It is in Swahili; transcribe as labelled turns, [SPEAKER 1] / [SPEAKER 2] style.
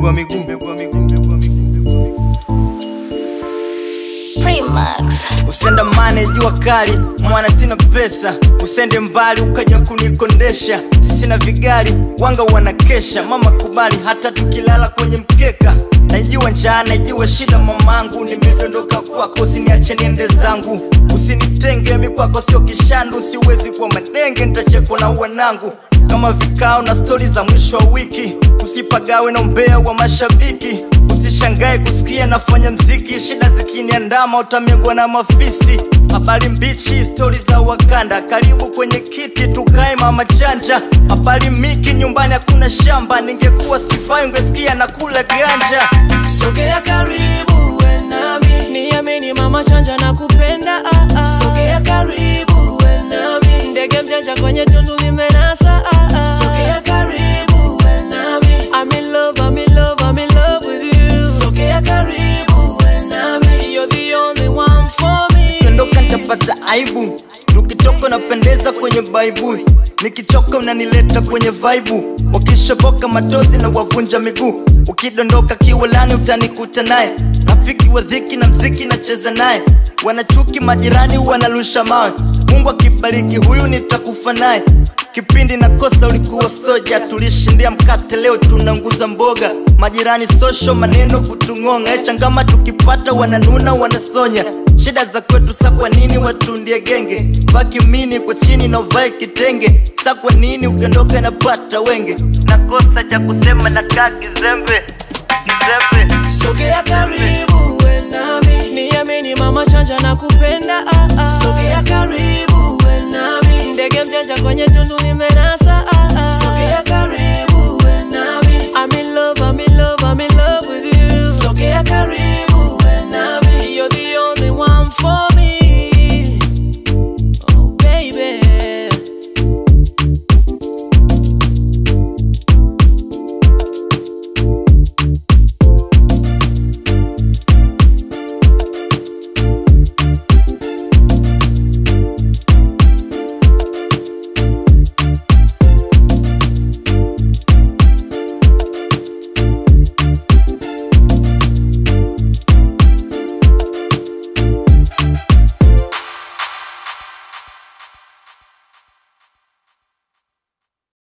[SPEAKER 1] nimegwa miguu. Usenda mane jua kali, mwana sina pesa. Usende mbali ukaja kunikondesha, sina vigari, wanga wanakesha. Mama kubali hata tukilala kwenye mkeka. Najua njaa, najua shida mamangu, nimedondoka kwako usiniache niende zangu. Usinitenge mimi kwako sio kishandu, siwezi kwa madenge nitachekwa na wanangu. Kama vikao na stori za mwisho wa wiki, usipagawe na umbea wa mashabiki. Usishangae kusikia nafanya mziki, shida zikiniandama utamegwa na mafisi. Habari mbichi, stori za Wakanda, karibu kwenye kiti tukae mama chanja. Habari miki, nyumbani hakuna shamba, ningekuwa sifai ungesikia na kula ganja.
[SPEAKER 2] Sogea karibu we nami, niamini mama chanja na kupenda. Sogea karibu we nami, ndege mjanja kwenye tundu limenasa. Sogea karibu we nami, I'm in love, I'm in love, I'm in love with you. Sogea karibu we nami, you're the only one for me.
[SPEAKER 1] Kondoka nitapata aibu, tukitoka napendeza kwenye Bible. Nikichoka unanileta kwenye vibe, wakishoboka matozi na wavunja miguu. Ukidondoka kiwalani utanikuta naye, rafiki wa dhiki na mziki nacheza naye. Wanachuki majirani wanarusha mawe, Mungu akibariki huyu nitakufa naye. Kipindi na kosa ulikuwa soja, tulishindia mkate leo tunanguza mboga. Majirani social maneno kutungonga, changama tukipata wananuna wanasonya. Shida za kwetu sa kwa nini watundie genge, baki mini kwa chini na uvae kitenge. Sa kwa nini ukiondoka napata wenge, nakosa cha kusema na kaki zembe.
[SPEAKER 2] Sogea karibu we nami, niamini mama chanja na kupenda. Sogea karibu we nami, ndege mjanja kwenye tundu limenasa.